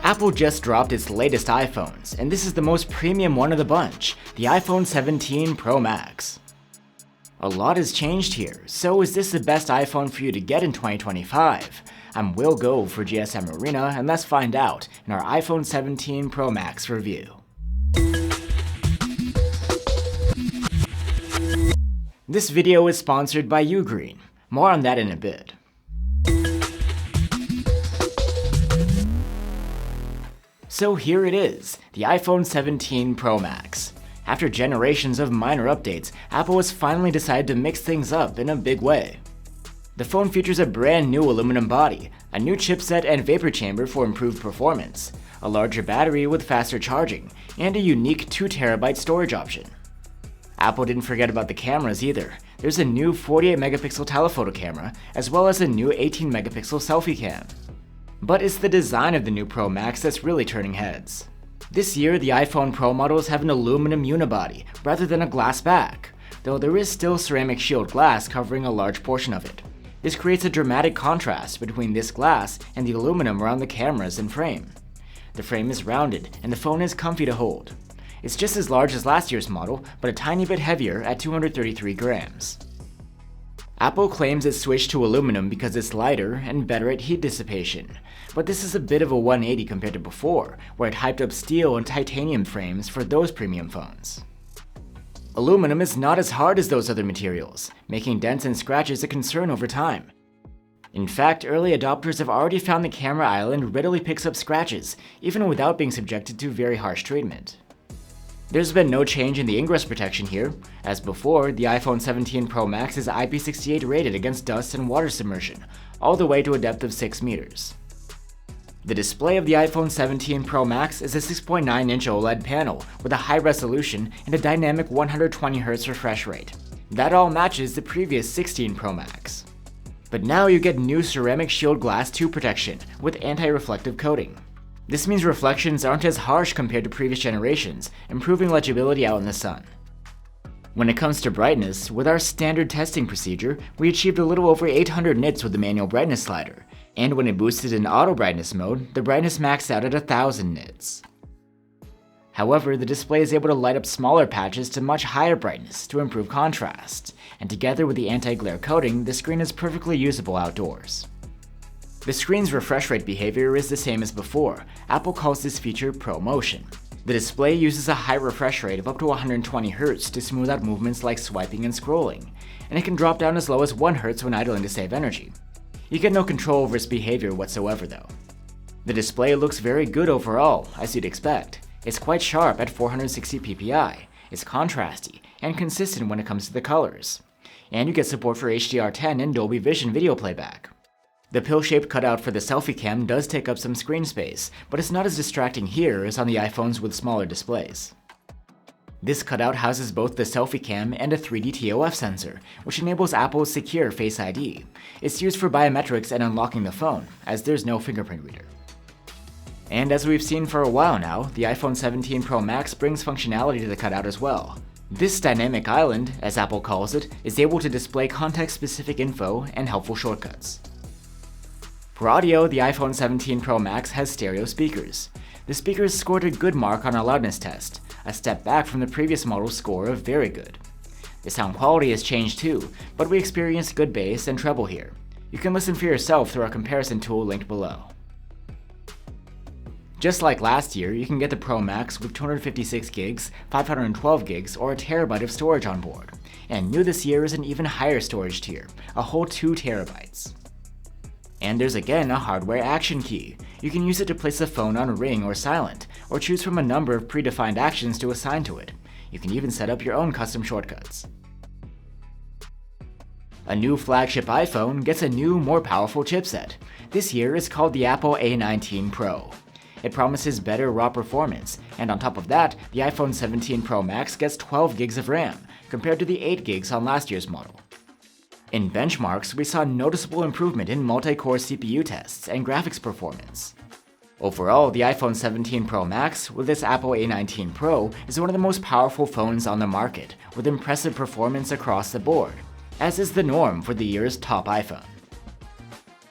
Apple just dropped its latest iPhones, and this is the most premium one of the bunch, the iPhone 17 Pro Max. A lot has changed here, so is this the best iPhone for you to get in 2025? I'm Will Gove for GSM Arena, and let's find out in our iPhone 17 Pro Max review. This video is sponsored by Ugreen. More on that in a bit. So here it is, the iPhone 17 Pro Max. After generations of minor updates, Apple has finally decided to mix things up in a big way. The phone features a brand new aluminum body, a new chipset and vapor chamber for improved performance, a larger battery with faster charging, and a unique 2TB storage option. Apple didn't forget about the cameras either. There's a new 48-megapixel telephoto camera, as well as a new 18-megapixel selfie cam. But it's the design of the new Pro Max that's really turning heads. This year, the iPhone Pro models have an aluminum unibody rather than a glass back, though there is still ceramic shield glass covering a large portion of it. This creates a dramatic contrast between this glass and the aluminum around the cameras and frame. The frame is rounded and the phone is comfy to hold. It's just as large as last year's model, but a tiny bit heavier at 233 grams. Apple claims it switched to aluminum because it's lighter and better at heat dissipation, but this is a bit of a 180 compared to before, where it hyped up steel and titanium frames for those premium phones. Aluminum is not as hard as those other materials, making dents and scratches a concern over time. In fact, early adopters have already found the camera island readily picks up scratches, even without being subjected to very harsh treatment. There's been no change in the ingress protection here. As before, the iPhone 17 Pro Max is IP68 rated against dust and water submersion, all the way to a depth of 6 meters. The display of the iPhone 17 Pro Max is a 6.9-inch OLED panel with a high resolution and a dynamic 120Hz refresh rate. That all matches the previous 16 Pro Max. But now you get new ceramic shield glass 2 protection with anti-reflective coating. This means reflections aren't as harsh compared to previous generations, improving legibility out in the sun. When it comes to brightness, with our standard testing procedure, we achieved a little over 800 nits with the manual brightness slider, and when it boosted in auto brightness mode, the brightness maxed out at 1000 nits. However, the display is able to light up smaller patches to much higher brightness to improve contrast, and together with the anti-glare coating, the screen is perfectly usable outdoors. The screen's refresh rate behavior is the same as before. Apple calls this feature ProMotion. The display uses a high refresh rate of up to 120 Hz to smooth out movements like swiping and scrolling, and it can drop down as low as 1 Hz when idling to save energy. You get no control over its behavior whatsoever though. The display looks very good overall, as you'd expect. It's quite sharp at 460 ppi, it's contrasty, and consistent when it comes to the colors. And you get support for HDR10 and Dolby Vision video playback. The pill-shaped cutout for the selfie cam does take up some screen space, but it's not as distracting here as on the iPhones with smaller displays. This cutout houses both the selfie cam and a 3D TOF sensor, which enables Apple's secure Face ID. It's used for biometrics and unlocking the phone, as there's no fingerprint reader. And as we've seen for a while now, the iPhone 17 Pro Max brings functionality to the cutout as well. This dynamic island, as Apple calls it, is able to display context-specific info and helpful shortcuts. For audio, the iPhone 17 Pro Max has stereo speakers. The speakers scored a good mark on our loudness test, a step back from the previous model's score of very good. The sound quality has changed too, but we experienced good bass and treble here. You can listen for yourself through our comparison tool linked below. Just like last year, you can get the Pro Max with 256 gigs, 512 gigs, or a terabyte of storage on board. And new this year is an even higher storage tier, a whole 2 terabytes. And there's again a hardware action key. You can use it to place the phone on ring or silent, or choose from a number of predefined actions to assign to it. You can even set up your own custom shortcuts. A new flagship iPhone gets a new, more powerful chipset. This year is called the Apple A19 Pro. It promises better raw performance, and on top of that, the iPhone 17 Pro Max gets 12 gigs of RAM, compared to the 8 gigs on last year's model. In benchmarks, we saw noticeable improvement in multi-core CPU tests and graphics performance. Overall, the iPhone 17 Pro Max with its Apple A19 Pro is one of the most powerful phones on the market, with impressive performance across the board, as is the norm for the year's top iPhone.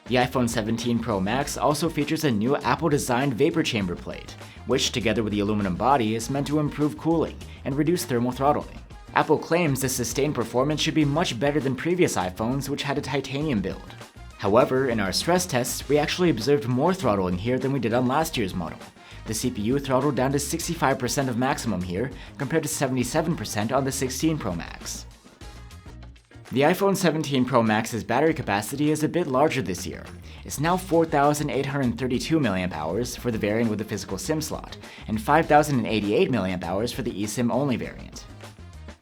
The iPhone 17 Pro Max also features a new Apple-designed vapor chamber plate, which, together with the aluminum body, is meant to improve cooling and reduce thermal throttling. Apple claims the sustained performance should be much better than previous iPhones, which had a titanium build. However, in our stress tests, we actually observed more throttling here than we did on last year's model. The CPU throttled down to 65% of maximum here, compared to 77% on the 16 Pro Max. The iPhone 17 Pro Max's battery capacity is a bit larger this year. It's now 4,832 mAh for the variant with the physical SIM slot, and 5,088 mAh for the eSIM-only variant.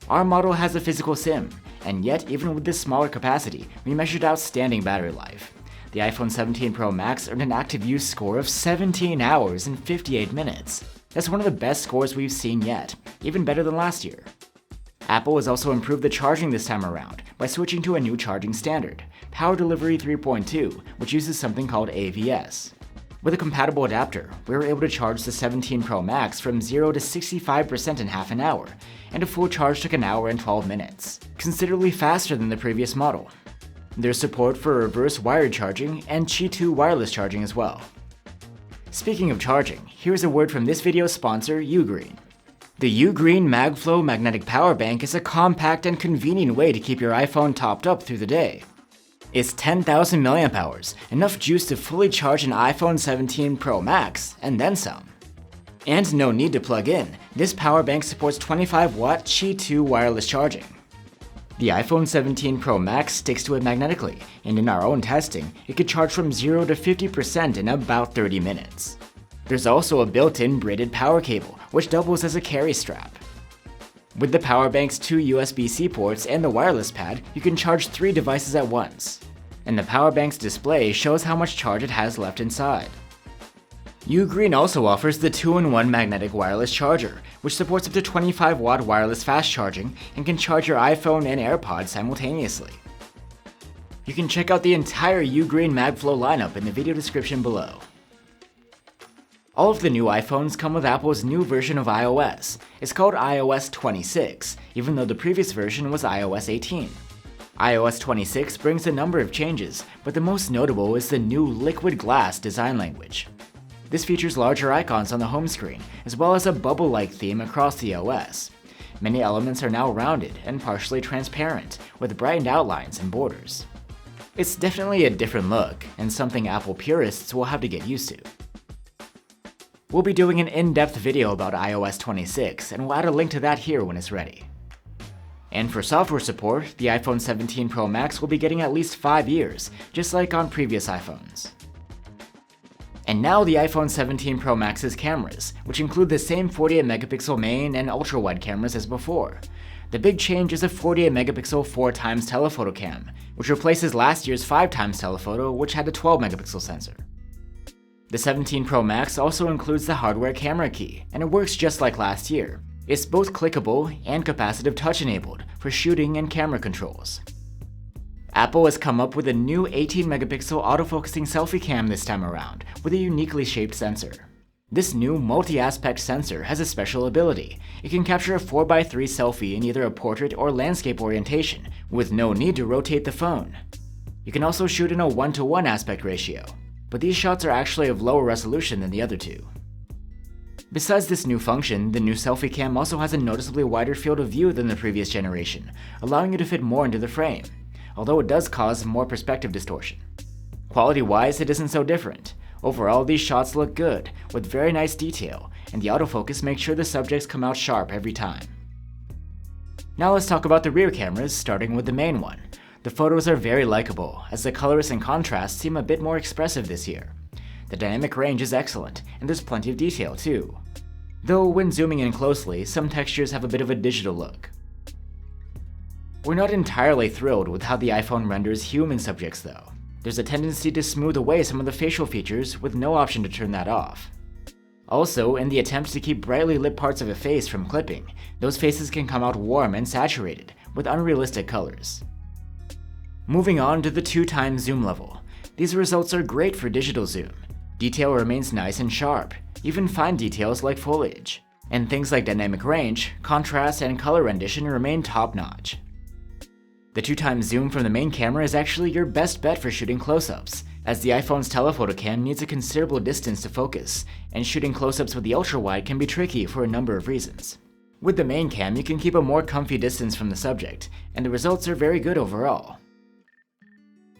Our model has a physical SIM, and yet even with this smaller capacity, we measured outstanding battery life. The iPhone 17 Pro Max earned an active use score of 17 hours and 58 minutes. That's one of the best scores we've seen yet, even better than last year. Apple has also improved the charging this time around by switching to a new charging standard, Power Delivery 3.2, which uses something called AVS. With a compatible adapter, we were able to charge the 17 Pro Max from 0 to 65% in half an hour, and a full charge took an hour and 12 minutes, considerably faster than the previous model. There's support for reverse wired charging and Qi 2 wireless charging as well. Speaking of charging, here's a word from this video's sponsor, Ugreen. The Ugreen MagFlow magnetic power bank is a compact and convenient way to keep your iPhone topped up through the day. It's 10,000 mAh, enough juice to fully charge an iPhone 17 Pro Max, and then some. And no need to plug in, this power bank supports 25-watt Qi 2 wireless charging. The iPhone 17 Pro Max sticks to it magnetically, and in our own testing, it could charge from 0 to 50% in about 30 minutes. There's also a built-in braided power cable, which doubles as a carry strap. With the power bank's 2 USB-C ports and the wireless pad, you can charge 3 devices at once. And the power bank's display shows how much charge it has left inside. Ugreen also offers the 2-in-1 magnetic wireless charger, which supports up to 25-watt wireless fast charging and can charge your iPhone and AirPods simultaneously. You can check out the entire Ugreen MagFlow lineup in the video description below. All of the new iPhones come with Apple's new version of iOS. It's called iOS 26, even though the previous version was iOS 18. iOS 26 brings a number of changes, but the most notable is the new liquid glass design language. This features larger icons on the home screen, as well as a bubble-like theme across the OS. Many elements are now rounded and partially transparent, with brightened outlines and borders. It's definitely a different look, and something Apple purists will have to get used to. We'll be doing an in-depth video about iOS 26, and we'll add a link to that here when it's ready. And for software support, the iPhone 17 Pro Max will be getting at least 5 years, just like on previous iPhones. And now the iPhone 17 Pro Max's cameras, which include the same 48-megapixel main and ultrawide cameras as before. The big change is a 48-megapixel 4x telephoto cam, which replaces last year's 5x telephoto, which had a 12-megapixel sensor. The 17 Pro Max also includes the hardware camera key, and it works just like last year. It's both clickable and capacitive touch-enabled for shooting and camera controls. Apple has come up with a new 18-megapixel autofocusing selfie cam this time around, with a uniquely shaped sensor. This new multi-aspect sensor has a special ability. It can capture a 4x3 selfie in either a portrait or landscape orientation, with no need to rotate the phone. You can also shoot in a 1:1 aspect ratio, but these shots are actually of lower resolution than the other two. Besides this new function, the new selfie cam also has a noticeably wider field of view than the previous generation, allowing you to fit more into the frame, although it does cause more perspective distortion. Quality-wise, it isn't so different. Overall, these shots look good, with very nice detail, and the autofocus makes sure the subjects come out sharp every time. Now let's talk about the rear cameras, starting with the main one. The photos are very likable, as the colors and contrast seem a bit more expressive this year. The dynamic range is excellent, and there's plenty of detail too. Though when zooming in closely, some textures have a bit of a digital look. We're not entirely thrilled with how the iPhone renders human subjects though. There's a tendency to smooth away some of the facial features with no option to turn that off. Also, in the attempt to keep brightly lit parts of a face from clipping, those faces can come out warm and saturated, with unrealistic colors. Moving on to the 2x zoom level. These results are great for digital zoom. Detail remains nice and sharp, even fine details like foliage. And things like dynamic range, contrast, and color rendition remain top-notch. The 2x zoom from the main camera is actually your best bet for shooting close-ups, as the iPhone's telephoto cam needs a considerable distance to focus, and shooting close-ups with the ultrawide can be tricky for a number of reasons. With the main cam, you can keep a more comfy distance from the subject, and the results are very good overall.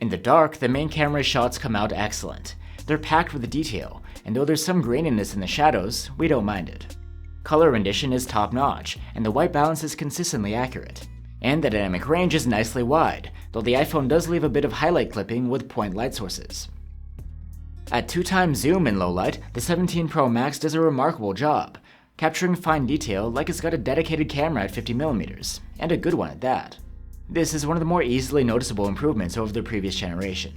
In the dark, the main camera's shots come out excellent. They're packed with detail, and though there's some graininess in the shadows, we don't mind it. Color rendition is top-notch, and the white balance is consistently accurate. And the dynamic range is nicely wide, though the iPhone does leave a bit of highlight clipping with point light sources. At 2x zoom in low light, the 17 Pro Max does a remarkable job, capturing fine detail like it's got a dedicated camera at 50mm, and a good one at that. This is one of the more easily noticeable improvements over the previous generation.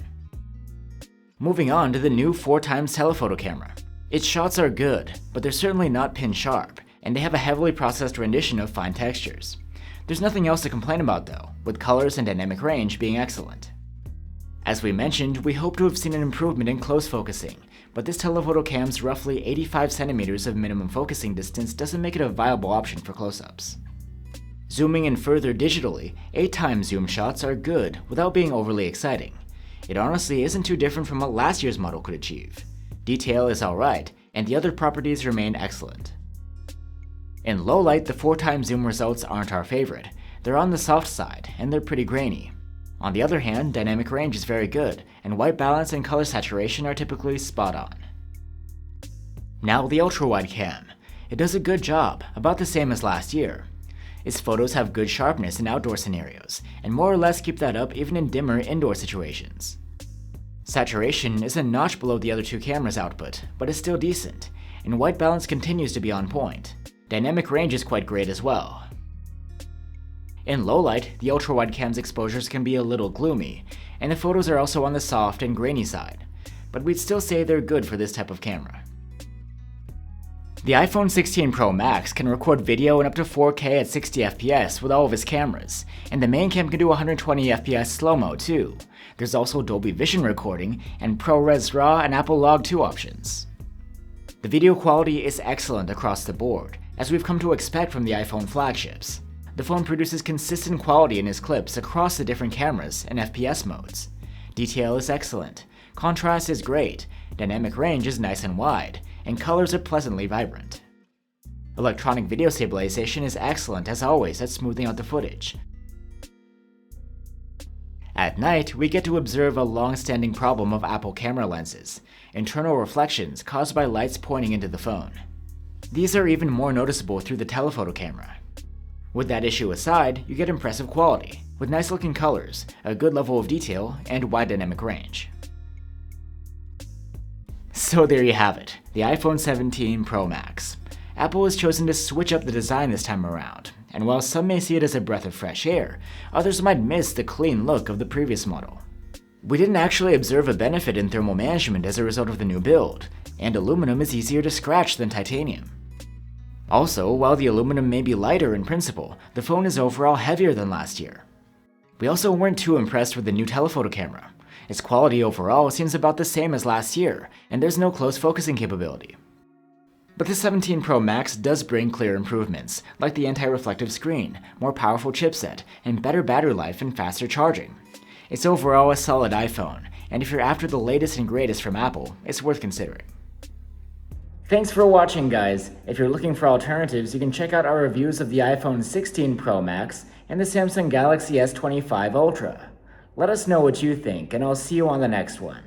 Moving on to the new 4x telephoto camera. Its shots are good, but they're certainly not pin sharp, and they have a heavily processed rendition of fine textures. There's nothing else to complain about though, with colors and dynamic range being excellent. As we mentioned, we hope to have seen an improvement in close focusing, but this telephoto cam's roughly 85cm of minimum focusing distance doesn't make it a viable option for close-ups. Zooming in further digitally, 8x zoom shots are good without being overly exciting. It honestly isn't too different from what last year's model could achieve. Detail is alright, and the other properties remain excellent. In low light, the 4x zoom results aren't our favorite. They're on the soft side, and they're pretty grainy. On the other hand, dynamic range is very good, and white balance and color saturation are typically spot on. Now the ultrawide cam. It does a good job, about the same as last year. Its photos have good sharpness in outdoor scenarios, and more or less keep that up even in dimmer indoor situations. Saturation is a notch below the other two cameras' output, but is still decent, and white balance continues to be on point. Dynamic range is quite great as well. In low light, the ultrawide cam's exposures can be a little gloomy, and the photos are also on the soft and grainy side, but we'd still say they're good for this type of camera. The iPhone 16 Pro Max can record video in up to 4K at 60fps with all of its cameras, and the main cam can do 120fps slow-mo too. There's also Dolby Vision recording and ProRes RAW and Apple Log 2 options. The video quality is excellent across the board, as we've come to expect from the iPhone flagships. The phone produces consistent quality in its clips across the different cameras and FPS modes. Detail is excellent, contrast is great, dynamic range is nice and wide, and colors are pleasantly vibrant. Electronic video stabilization is excellent as always at smoothing out the footage. At night, we get to observe a long-standing problem of Apple camera lenses, internal reflections caused by lights pointing into the phone. These are even more noticeable through the telephoto camera. With that issue aside, you get impressive quality, with nice-looking colors, a good level of detail, and wide dynamic range. So there you have it, the iPhone 17 Pro Max. Apple has chosen to switch up the design this time around, and while some may see it as a breath of fresh air, others might miss the clean look of the previous model. We didn't actually observe a benefit in thermal management as a result of the new build, and aluminum is easier to scratch than titanium. Also, while the aluminum may be lighter in principle, the phone is overall heavier than last year. We also weren't too impressed with the new telephoto camera. Its quality overall seems about the same as last year, and there's no close focusing capability. But the 17 Pro Max does bring clear improvements, like the anti-reflective screen, more powerful chipset, and better battery life and faster charging. It's overall a solid iPhone, and if you're after the latest and greatest from Apple, it's worth considering. Thanks for watching, guys. If you're looking for alternatives, you can check out our reviews of the iPhone 16 Pro Max and the Samsung Galaxy S25 Ultra. Let us know what you think, and I'll see you on the next one.